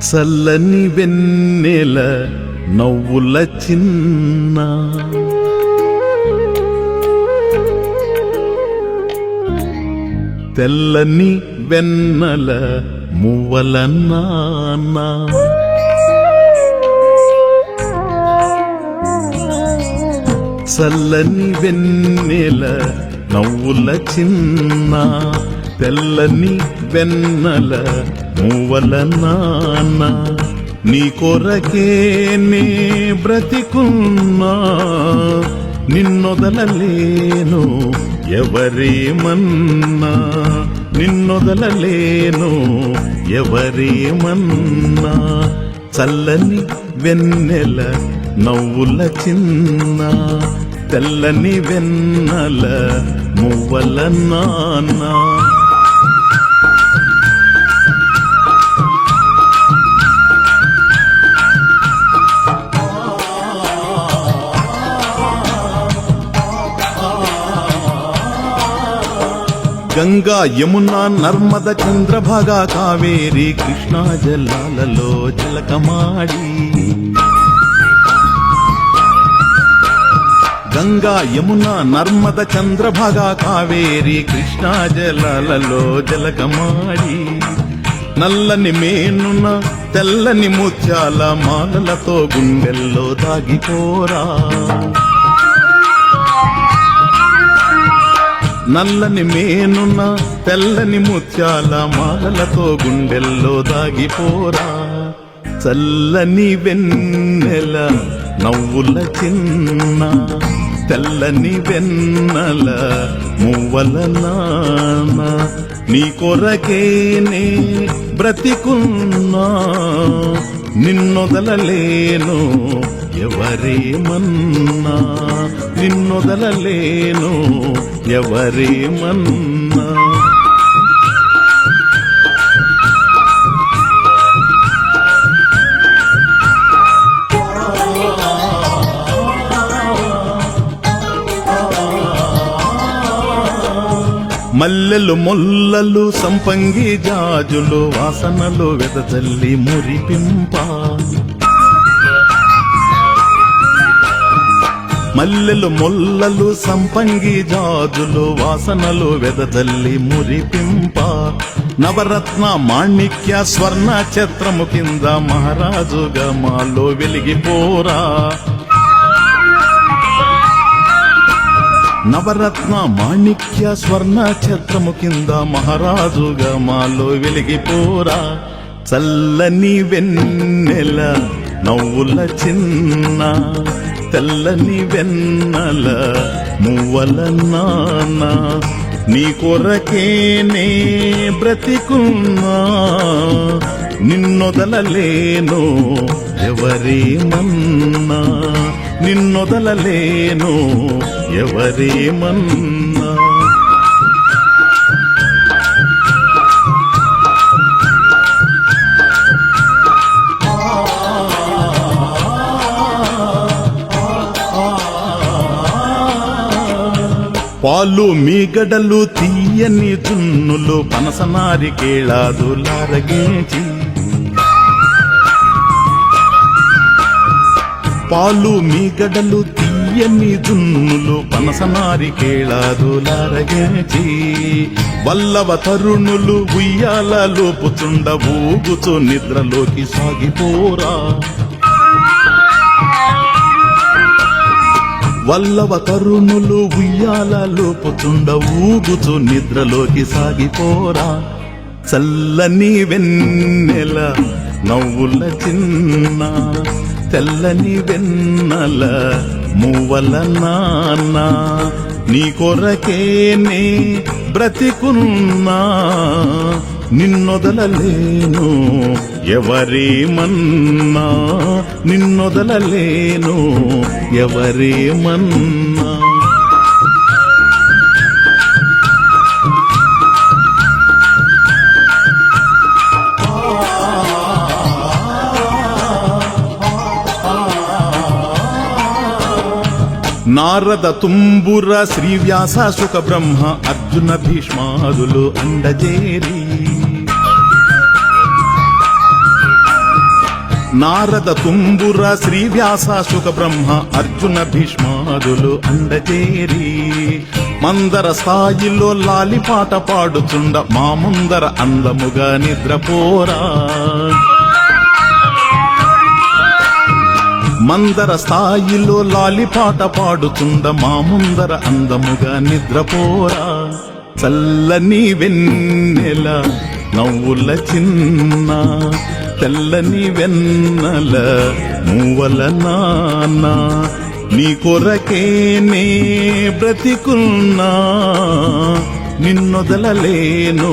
చల్లని వెన్నెల నవ్వుల చిన్న తెల్లని వెన్నెల మువ్వల నాన్న చల్లని వెన్నెల నవ్వుల చిన్న తెల్లని వెన్నెల మువ్వల నాన్న నీ కొరకే నే బ్రతికున్నా నిన్నొదలలేను ఎవరేమన్నా నిన్నొదలలేను ఎవరేమన్నా చల్లని వెన్నెల నవ్వుల చిన్న తెల్లని వెన్నెల మువ్వల నాన్న గంగా యమునా నర్మద చంద్రభాగ కావేరి కృష్ణా జలాలలో జలకమాడి గంగా యమునా నర్మద చంద్రభాగ కావేరి కృష్ణా జలాలలో జలకమాడి నల్లని మేనున తెల్లని ముత్యాల మాలలతో గుండెల్లో దాగిపోరా నల్లని మేనున్న తెల్లని ముత్యాల మాలలతో గుండెల్లో దాగిపోరా చల్లని వెన్నెల నవ్వుల చిన్న తెల్లని వెన్నెల మువ్వల నాన్న నీ కొరకేనే బ్రతికున్నా నిన్నొదలలేను ఎవరేమన్నా నిన్నొదలలేను ఎవరేమన్నా మల్లెలు మొల్లలు సంపంగి జాజులు వాసనలు వెదజల్లి మురిపింప మల్లెలు మొల్లలు సంపంగి జాజులు వాసనలు వెదజల్లి మురిపింప నవరత్న మాణిక్య స్వర్ణ ఛత్రము కింద మహారాజుగా మాలో వెలిగిపోరా నవరత్న మాణిక్య స్వర్ణ ఛత్రము కింద మహారాజుగా మాలో వెలిగిపోరా చల్లని వెన్నెల నవ్వుల చిన్న తెల్లని వెన్నెల మువ్వల నాన్న నీ కొరకేనే బ్రతికున్నా నిన్నొదలలేను ఎవరేమన్నా నిన్నొదలలేను ఎవరేమన్నా పాలు మీగడలు తీయని జున్నులు పనసనారి కేళాదులారగించి పాలు మీగడలు తీయని జున్నులు పనసనారి కేళాదులారగించి వల్లవ తరుణులు ఉయ్యాలలో పుచుండ ఊగుచు నిద్రలోకి సాగిపోరా వల్లవ తరుణులు ఉయ్యాలలో పుచుండ ఊగుచు నిద్రలోకి సాగిపోరా చల్లని వెన్నెల నవ్వుల చిన్న తెల్లని వెన్నెల మువ్వల నాన్న నీ కొరకేనే బ్రతికున్నా నిన్నొదలలేను ఎవరేమన్నా నిన్నొదలలేను ఎవరేమన్నా నారద తుంబుర శ్రీవ్యాస సుఖ బ్రహ్మ అర్జున భీష్మాదులు అండజేరి నారద తుంబుర శ్రీవ్యాస సుఖ బ్రహ్మ అర్జున భీష్మాదులు అండజేరి మందర స్థాయిలో లాలిపాట పాడుచుండ మా ముందర అందముగా నిద్రపోరా మందర స్థాయిలో లాలిపాట పాడుచుండ మా ముందర అందముగా నిద్రపోరా చల్లని వెన్నెల నవ్వుల చిన్న తెల్లని వెన్నెల మూవల నాన్న నీ కొరకేనే బ్రతికున్నా నిన్నొదలలేను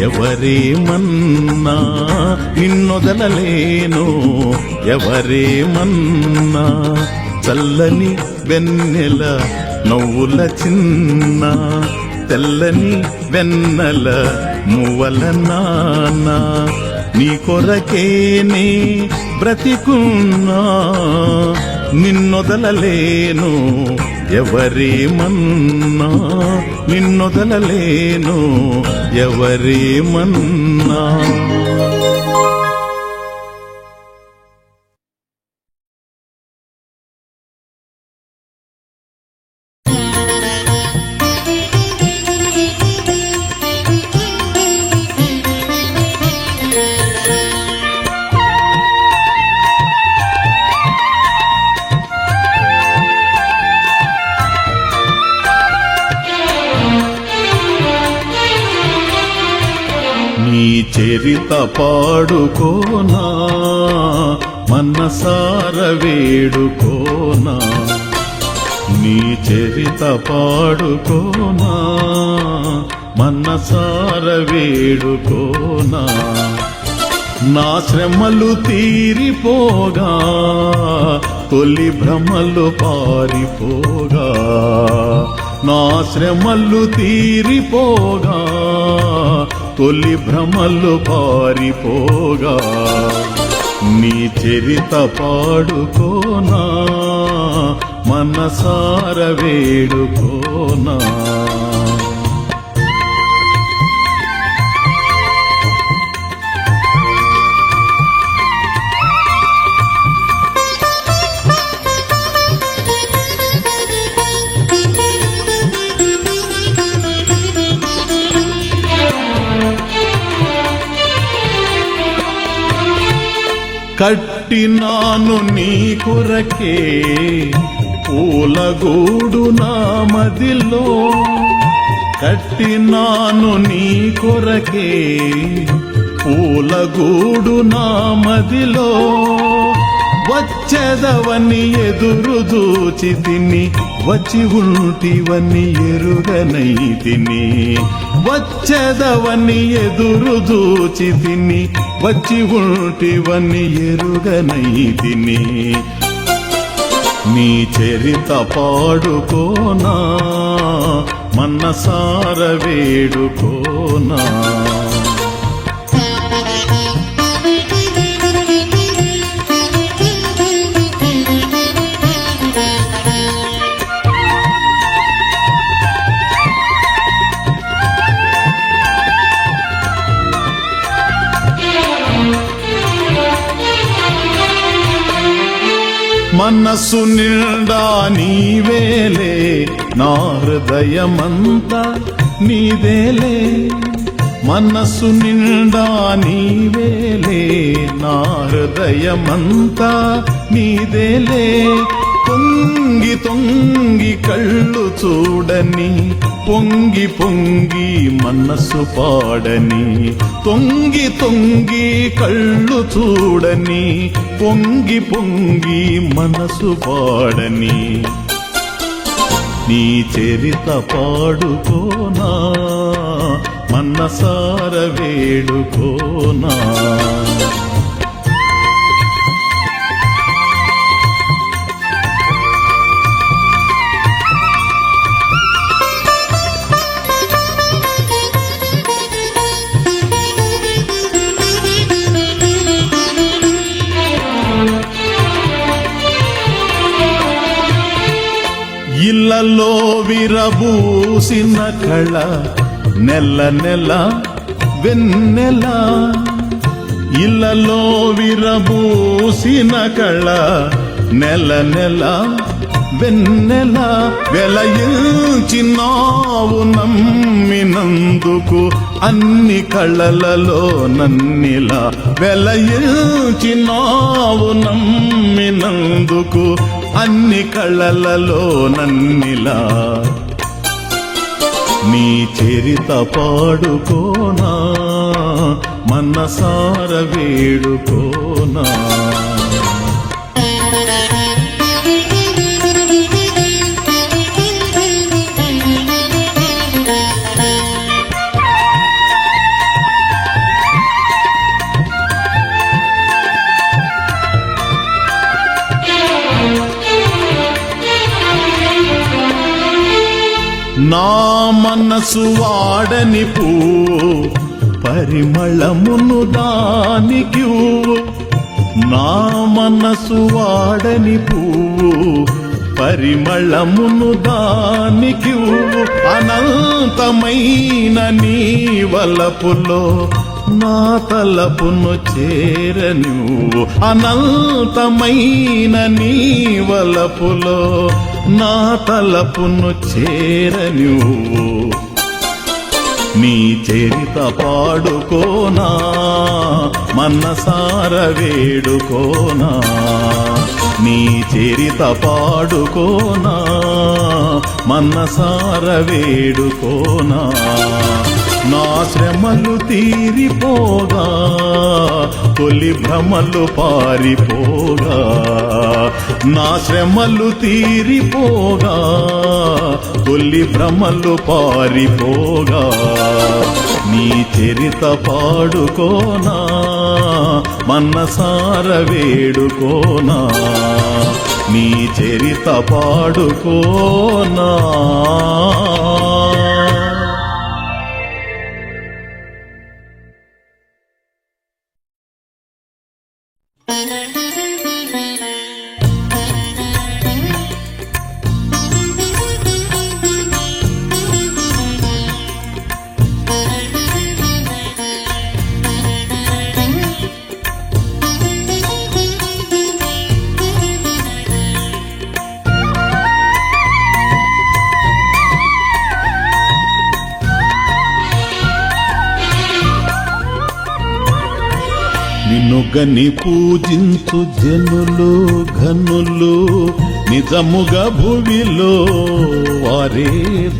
ఎవరేమన్నా నిన్నొదలలేను ఎవరేమన్నా చల్లని వెన్నెల నవ్వుల చిన్న తెల్లని వెన్నెల మువ్వల నాన్న నీ కొరకేనే బ్రతికున్నా నిన్నొదలలేను ఎవరేమన్నా నిన్నొదలలేను ఎవరేమన్నా నీ చరిత పాడుకోనా మనసార వేడుకోనా నీ చరిత పాడుకోనా మనసార వేడుకోనా నా శ్రమలు తీరిపోగా తొలి భ్రమలు పారిపోగా నా శ్రమలు తీరిపోగా తొలి భ్రమలు పారిపోగా నీ చరిత పాడుకోనా మనసార వేడుకోనా కట్టినాను నీ కొరకే పూలగూడు నా మదిలో కట్టినాను నీ కొరకే పూలగూడు నా మదిలో వచ్చెదవని ఎదురు చూచి తిని వచ్చి ఉంటివని ఎరుగనైతిని వచ్చెదవని ఎదురు చూచి తిని వచ్చి ఉంటివని ఎరుగనైతిని నీ చరిత పాడుకోనా మనసార వేడుకోనా మనస్సు నిండా నీవేలే నా హృదయమంతా నీదేలే మనస్సు నిండా నీవేలే నా హృదయమంతా నీదేలే పొంగి తొంగి కళ్ళు చూడని పొంగి పొంగి మనస్సు పాడని తొంగి తొంగి కళ్ళు చూడని పొంగి పొంగి మనసు పాడని నీ చరిత పాడుకోనా మనసార వేడుకోనా ఇలలో విరబూసిన కళ నెల నెల వెన్నెల ఇలలో విరబూసిన కళ నెల నెల వెన్నెల వెలయించినావు నమ్మినందుకు అన్ని కళలలో నన్నిలా వెలయించినావు నమ్మినందుకు అన్ని కళలలో నన్నిలా నీ చరిత పాడుకోనా మనసార వేడుకోనా నా మనసు వాడని పువ్వు పరిమళమును దానికి నా మనసు వాడని పువ్వు పరిమళమును దానికి అనంతమైన నీ వలపులో నా తలపును చేరనివ్వు అనంతమైన నీ వలపులో నా తలపును చేరనివ్వు నీ చరిత పాడుకోనా మనసార వేడుకోనా నీ చరిత పాడుకోనా మనసార వేడుకోనా నా శ్రమలు తీరిపోగా తొలి భ్రమలు పారిపోగా నా శ్రమలు తీరిపోగా తొలి భ్రమలు పారిపోగా నీ చరిత పాడుకోనా మనసార వేడుకోనా నీ చరిత పాడుకోనా నిన్ను గని పూజించు జనులు ఘనులు నిజముగా భువిలో వారే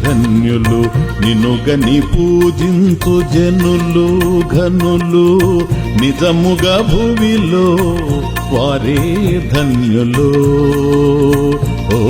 ధన్యులు నిన్ను గని పూజించు జనులు ఘనులు నిజముగా భువిలో వారే ధన్యులు ఓ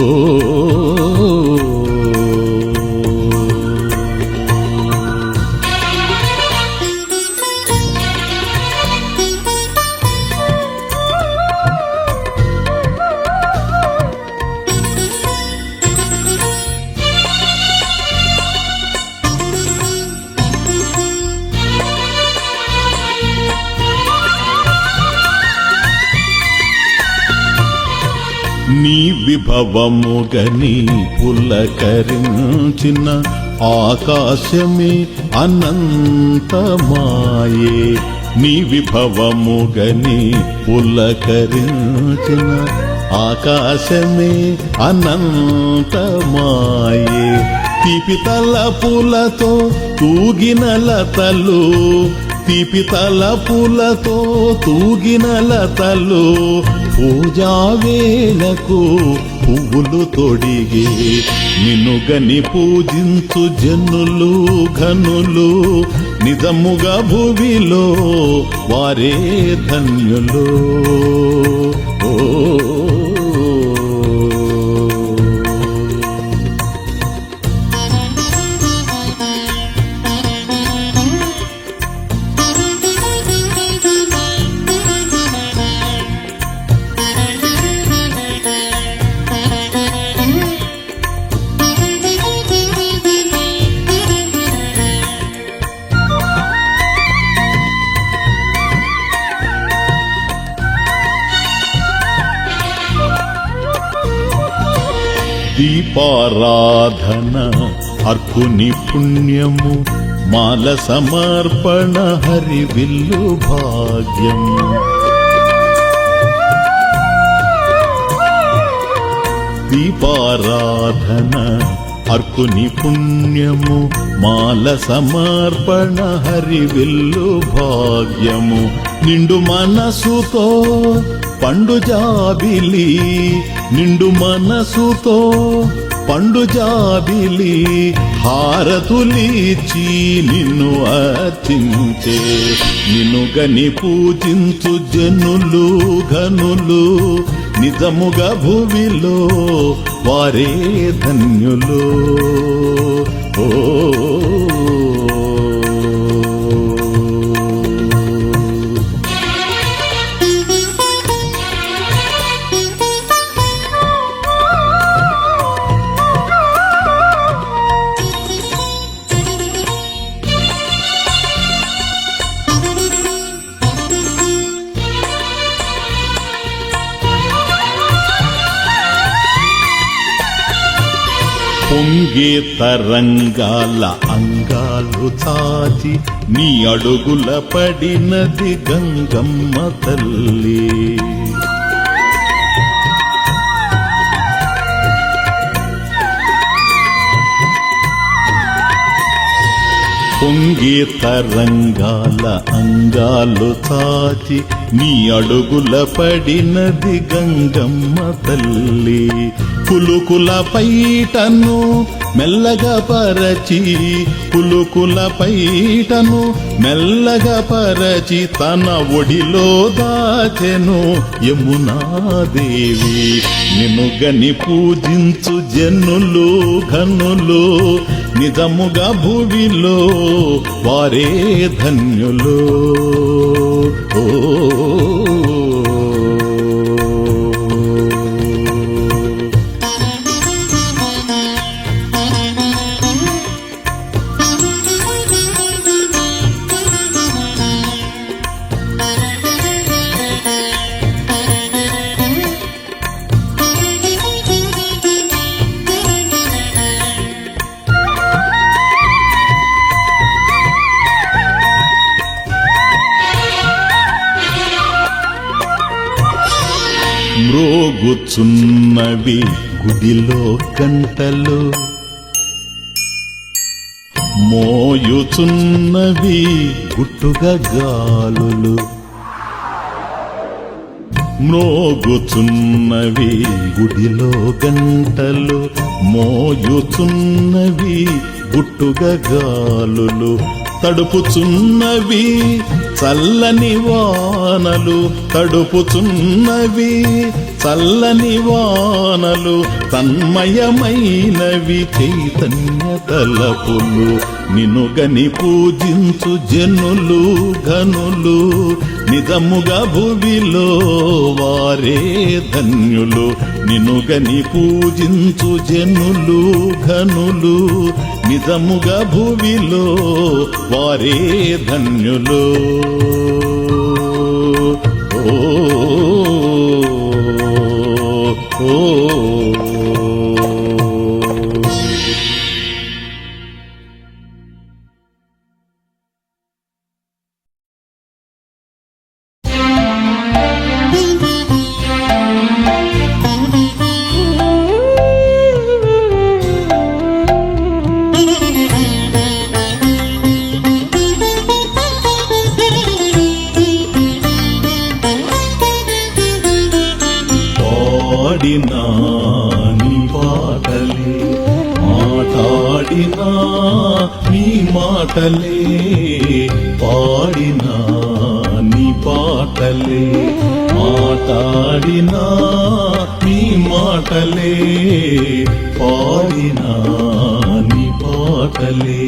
నీ విభవముగని పులకరించిన ఆకాశమే అనంతమాయే నీ విభవముగని పులకరించిన ఆకాశమే అనంతమాయే తీపి తలపులతో తూగిన లతలు తీపి తలపులతో తూగిన లతలు పూజా వేళకు పువ్వులు తొడిగి నిన్ను గని పూజించు జనులు ఘనులు నిజముగా భువిలో వారే ధన్యులు ఓ దీపారాధన అర్కుని పుణ్యము మాల సమర్పణ హరివిల్లు భాగ్యం దీపారాధన అర్కుని పుణ్యము మాల సమర్పణ హరివిల్లు భాగ్యము నిండు మనసుతో పండు జాబిలి నిండు మనసుతో పండు జాబిలి హారతులిచి నిన్ను అర్చించే నిన్ను గని పూజించు జనులు ఘనులు నిజముగా భువిలో వారే ధన్యులు ఓ పొంగే తరంగాల అంగాలు చాచి నీ అడుగుల పడినది గంగమ్మ తల్లి పొంగే తరంగాల అంగాలు చాచి నీ అడుగుల పడినది గంగమ్మ తల్లి పులుకుల పైటను మెల్లగా పరచి పులుకుల పైటను మెల్లగా పరచి తన ఒడిలో దాచెను యమునాదేవి నిన్ను గని పూజించు జనులు ఘనులు నిజముగా భువిలో వారే ధన్యులు ఓ మ్రోగుచున్నవి గుడిలో గంటలు మోయుచున్నవి గుట్టుగా గాలులు మ్రోగుచున్నవి గుడిలో గంటలు మోయుచున్నవి గుట్టుగా గాలులు తడుపుచున్నవి చల్లని వానలు తడుపుచున్నవి చల్లని వానలు తన్మయమైనవి చైతన్య తలపులు నిన్ను గని పూజించు జనులు ఘనులు నిజముగా భువిలో వారే ధన్యులు నిన్ను గని పూజించు జనులు ఘనులు నిజముగా భువిలో వారే ధన్యులు ఓ ఓ పాడినా నీ పాటలే మాట్లాడినా నీ మాటలే పాడినా నీ పాటలే మాట్లాడినా నీ మాటలే పాడినా నీ పాటలే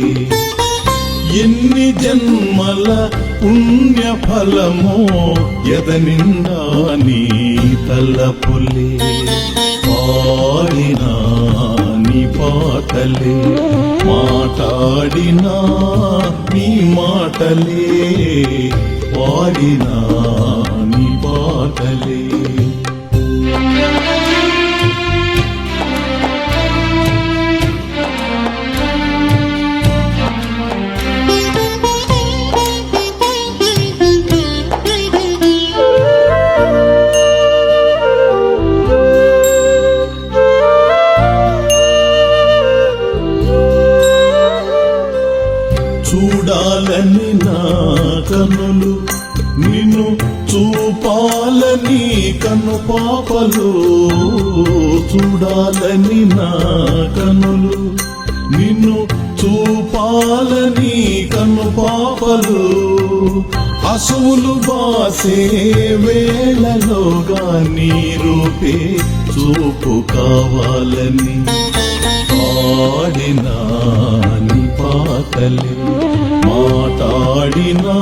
ఎన్ని జన్మల పుణ్య ఫలమో ఎదనిండా నీ తలపులే పాడినా నీ పాటలే మాట్లాడినా నీ మాటలే పాడినా నీ పాటలే కనులు నిన్ను చూపాలని కన్ను పాపలు చూడాలని నా కనులు నిన్ను చూపాలని కన్ను పాపలు అసువులు బాసే వేళలోగా నీ రూపే చూపు కావాలని పాడినా నీ పాటలే మాట్లాడినా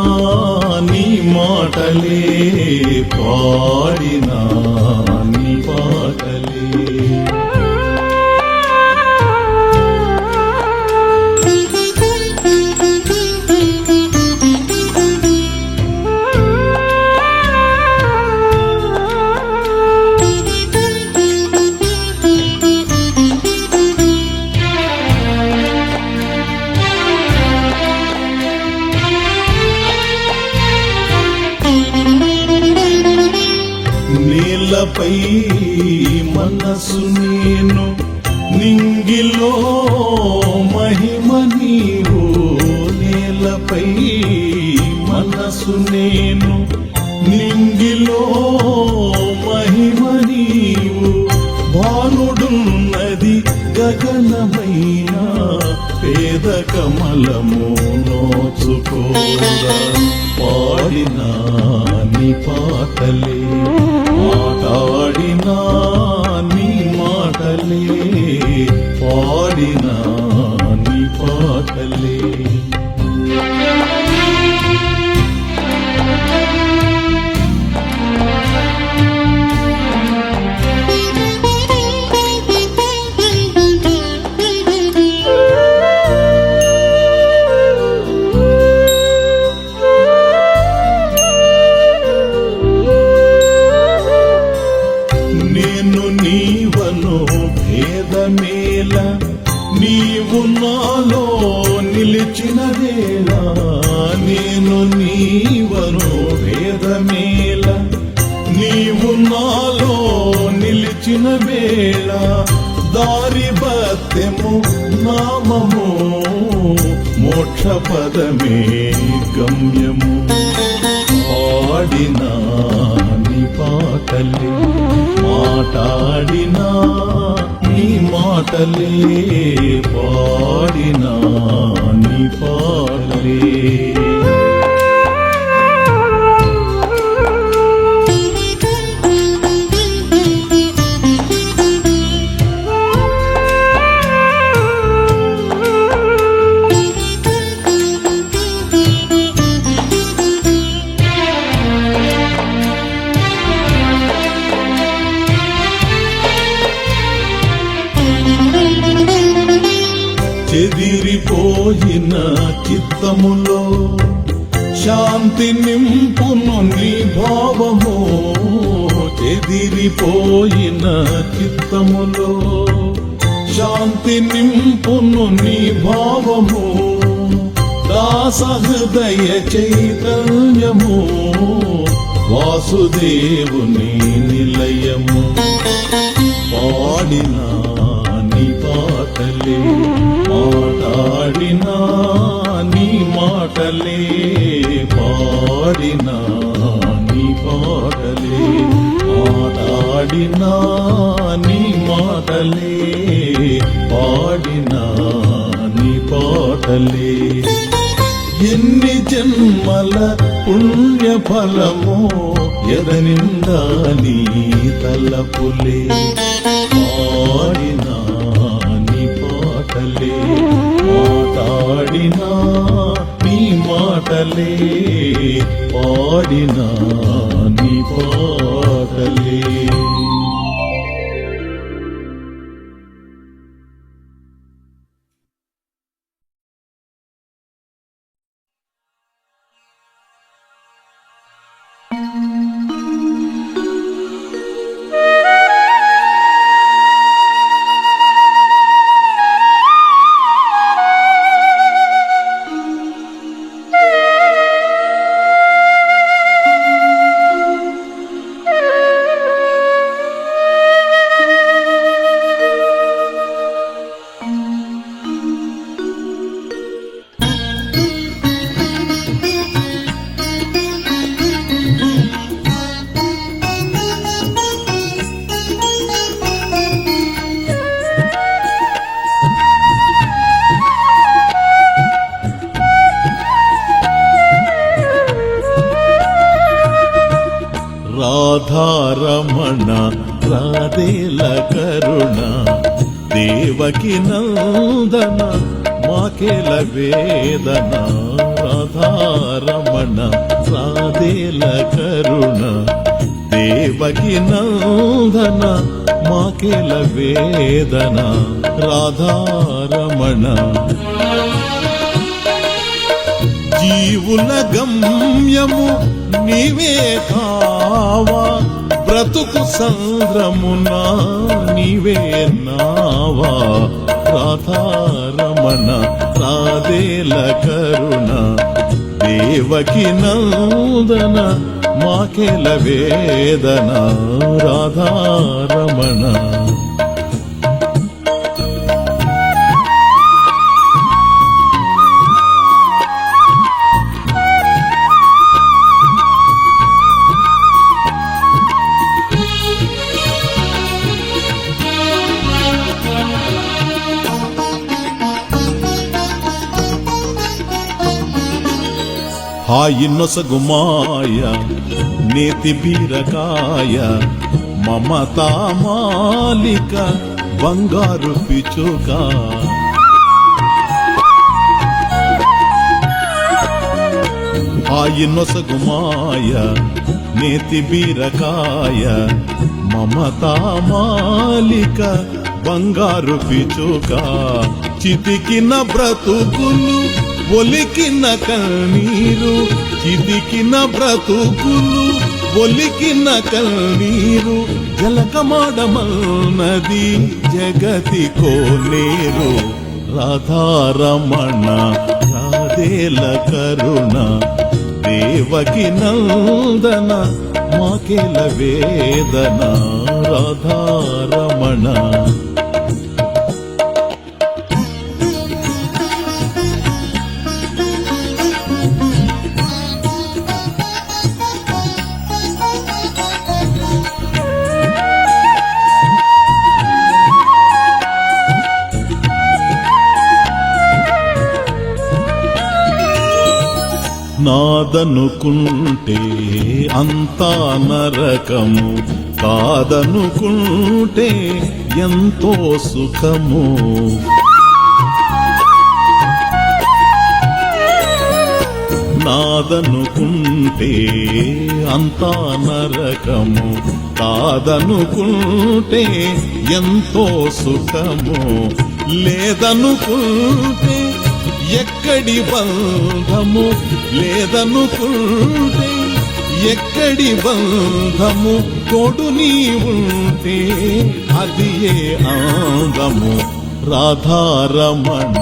నీ మాటలే పాడినా నీ పాటలే నీలపై మనసు నేను నింగిలో మహిమ నీవు నేలపై మనసు నేను నింగిలో మహిమ నీవు భానుడున్నది గగనమైన పేద కమలము నోచుకోరా పాడినా నీ పాటలే మాట్లాడినా నీ మాటలే పాడినా నీ పాటలే భేదమేల నీవు నాలో నిలిచిన వేళ నేను నీవను భేదమేల నీవు నాలో నిలిచిన వేళ దారి బత్తెము నామము మోక్ష పదమే గమ్యము పాడినా నీ పాటలే మాట్లాడినా నీ మాటలే పాడినా నీ పాటలే చెదిరిపోయిన చిత్తములో శాంతి నింపును నీ భావము చెదిరిపోయిన చిత్తములో శాంతి నింపును నీ భావము దాస హృదయ చైతన్యము వాసుదేవుని నిలయము పాడినా నీ పాటలే మాట్లాడినా నీ మాటలే పాడినా నీ పాటలే మాట్లాడినా నీ మాటలే పాడినా నీ పాటలే ఎన్ని జన్మల పుణ్య ఫలమో ఎదనిందా నీ తలపులే పాడినా నీ పాటలే మాట్లాడినా నీ మాటలే పాడినా నీ పాటలే రాధారమణ రాధేల కరుణ దేవకి నందన మాకేల వేదన రాధారమణ రాధేల కరుణ దేవకి నందన మాకేల వేదన రాధారమణ జీవుల గమ్యము నీవే కావా బ్రతుకు సంద్రమున నీవే నావా రాధారమణ రాధేల కరుణ దేవకి నందన మాకేల వేదన రాధారమణ హాయి నొసగుమాయ నేతి బీరకాయ మమతా మాలిక బంగారు పిచుక హాయి నొసగుమాయ నేతి బీరకాయ మమతా మాలిక బంగారు పిచుక చితికిన బ్రతుకులు ఒలికిన కన్నీరు చితికిన బ్రతుకులు ఒలికిన కన్నీరు జలకమాడమన్నది జగతి కోనేరు రాధారమణ రాధేల కరుణ దేవకి నందన మాకేల వేదన రాధారమణ నాదనుకుంటే అంతా నరకము కాదనుకుంటే ఎంతో సుఖము నాదనుకుంటే అంతా నరకము కాదనుకుంటే ఎంతో సుఖము లేదనుకుంటే ఎక్కడి బంధము లేదనుకుంటే ఎక్కడి బంధము తోడు నీ ఉంటే అది ఏ ఆందము రాధారమణ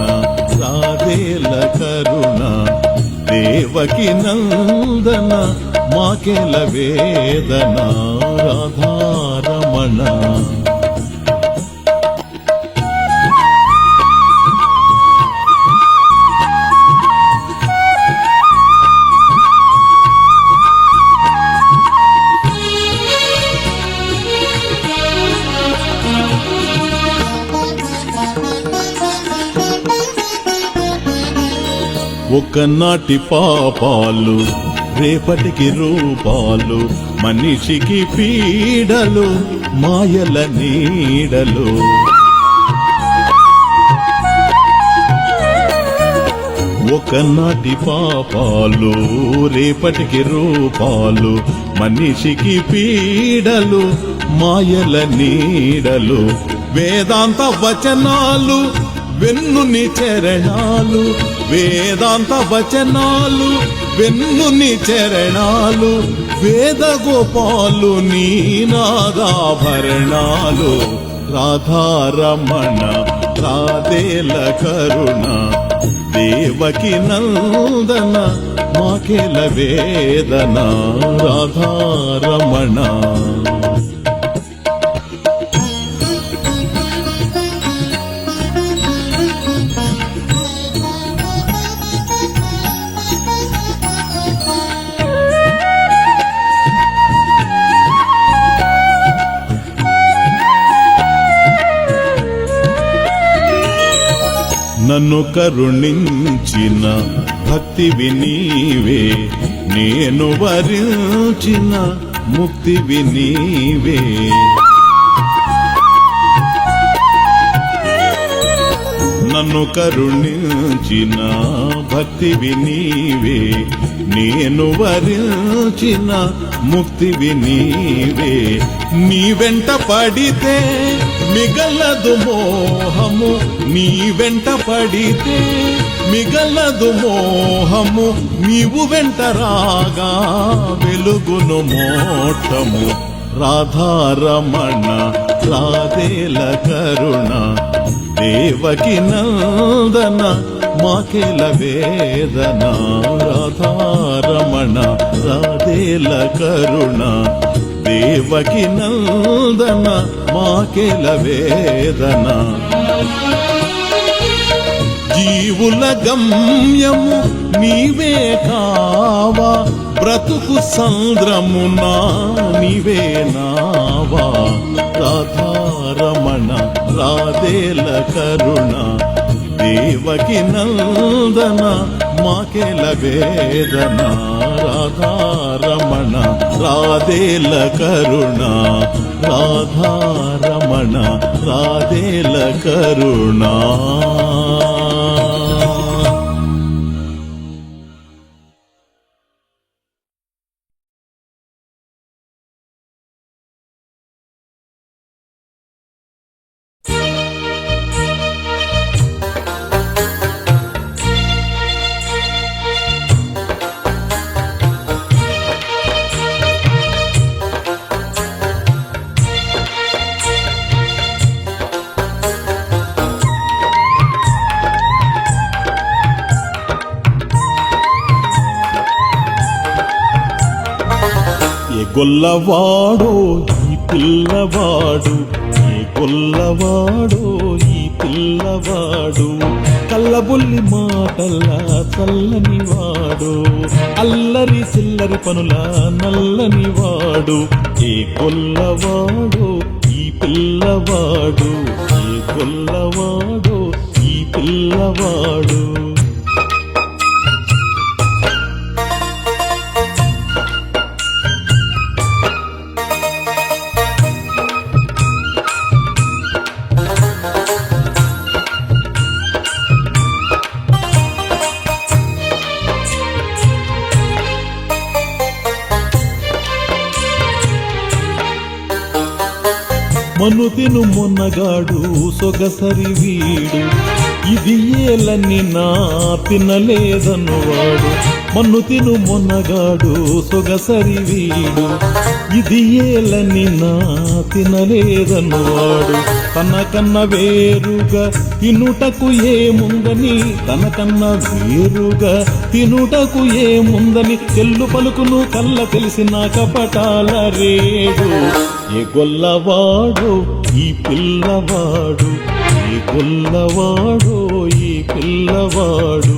రాధేల కరుణ దేవకి నందన మాకేల వేదన రాధారమణ ఒకనాటి పాపాలు రేపటికి రూపాలు మనిషికి పీడలు మాయల నీడలు ఒకనాటి పాపాలు రేపటికి రూపాలు మనిషికి పీడలు మాయల నీడలు వేదాంత వచనాలు వెన్నుని చరణాలు వేదాంత వచనాలు వెన్నుని చరణాలు వేద గోపాలు నీ నాదాభరణాలు రాధారమణ రాధేల కరుణ దేవకి నందన మాకేల వేదన రాధారమణ నన్ను కరుణించిన భక్తివి నీవే, నేను వరించిన ముక్తివి నీవే. నన్ను కరుణించిన భక్తివి నీవే, నేను వరించిన ముక్తివి నీవే. నీ వెంట పడితే మిగలదు మోహము, నీ వెంట పడితే మిగలదు మోహము. నీవు వెంట రాగా వెలుగును మోక్షము. రాధారమణ రాధేల కరుణ, దేవకి నందన మాకేల వేదన. రాధారమణ రాధేల కరుణ, దేవకి నందన మాకేల వేదన. జీవుల గమ్యము నీవే కావా, బ్రతుకు సంద్రమునా నీవే నావా. రాధారమణ రాధేల కరుణ, దేవకి నందన మాకేల వేదన. రాధారమణ రాధేల కరుణ, రాధారమణ రాధేల కరుణ. గొల్లవాడో ఈ పిల్లవాడు, ఏ గొల్లవాడో ఈ పిల్లవాడు. కల్లబుల్లి మాటల్లా చల్లని వాడు, అల్లరి చిల్లరి పనుల నల్లని వాడు. ఏ గొల్లవాడో ఈ పిల్లవాడు, ఏ గొల్లవాడో ఈ పిల్లవాడు. మనుతిను మొన్నగాడు సొగసరి వీడు, ఇది ఏలని నా తినలేదనువాడు. మనుతిను మొన్నగాడు సొగసరి వీడు, ఇది ఏలని నా తినలేదనువాడు. తనకన్న వేరుగా తినుటకు ఏముందని, తనకన్న వేరుగా తినుటకు ఏముందని, చెల్లు పలుకును కళ్ళ తెలిసిన కపటాల రేడు. ఏ గొల్లవాడో ఈ పిల్లవాడు, ఏ గొల్లవాడో ఈ పిల్లవాడు.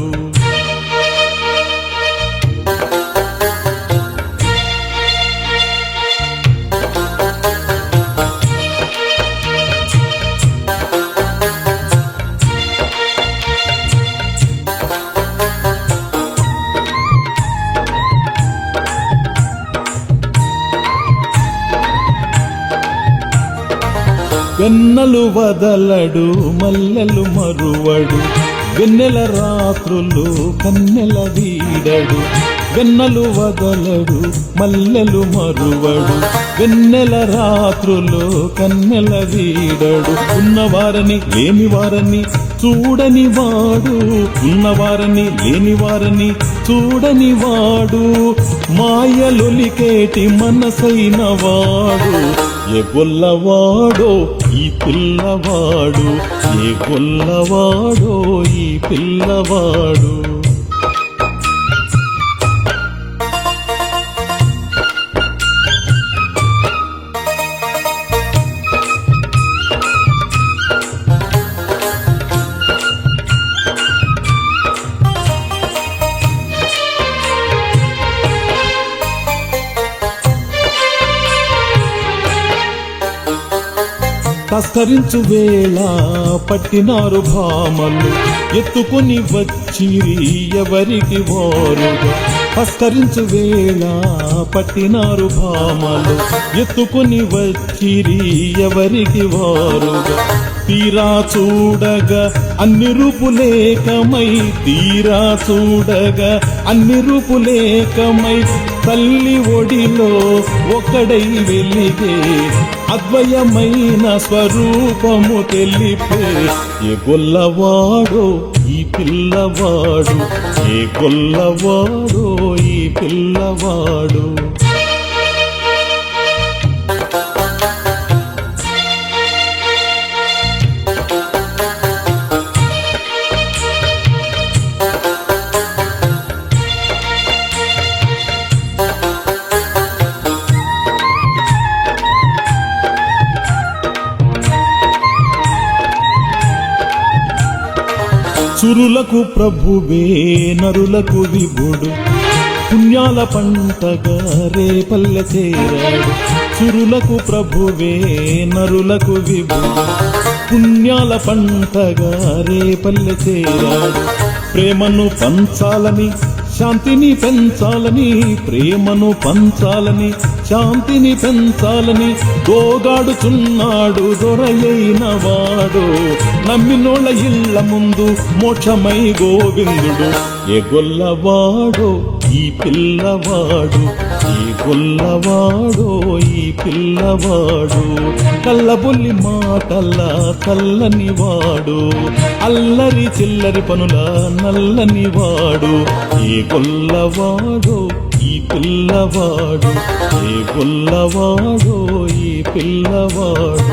వెన్నలు వదలడు మల్లెలు మరువడు, వెన్నెల రాత్రులు కన్నెల వీడడు. వెన్నలు వదలడు మల్లెలు మరువడు, వెన్నెల రాత్రులు కన్నెల వీడడు. ఉన్నవారని లేని వారని చూడని వాడు, ఉన్నవారని లేని వారని చూడని వాడు. మాయలొలికేటి మనసైన వాడు. ఏ గొల్లవాడో ఈ పిల్లవాడు, ఏ గొల్లవాడో ఈ పిల్లవాడు. తస్కరించు వేళ పట్టినారు భామలు, ఎత్తుకొని వచ్చిరి ఎవరికి వారుగా హస్తరించు వేళ పట్టినారు భామలు ఎత్తుకొని వచ్చిరి ఎవరికి వారుగా తీరా చూడగా అన్ని రూపులేకమై తీరా చూడగా అన్ని రూపులేకమై తల్లి ఒడిలో ఒకడై వెలిగే అద్వయమైన స్వరూపము తెలిపే ఏ గొల్లవాడో ఈ పిల్లవాడు ఏ గొల్లవాడో ఈ పిల్లవాడు సురులకు ప్రభువే నరులకు విభుడు పుణ్యాల పంటగా రేపల్లె చేరాడు సురులకు ప్రభువే నరులకు విభుడు పుణ్యాల పంటగా రేపల్లె చేరాడు ప్రేమను పంచాలని శాంతిని పెంచాలని ప్రేమను పంచాలని శాంతిని పెంచాలని గోగాడుచున్నాడు దొరయైన వాడు నమ్మినోళ్ళ ఇళ్ళ ముందు మోక్షమై గోవిందుడు ఏ గొల్లవాడో ఈ పిల్లవాడు ఏ గొల్లవాడో ఈ పిల్లవాడు కల్లబొల్లి మాటల చల్లని వాడు అల్లరి చిల్లరి పనుల నల్లని వాడు ఏ గొల్లవాడో ఈ పిల్లవాడు ఏ గొల్లవాడో ఈ పిల్లవాడు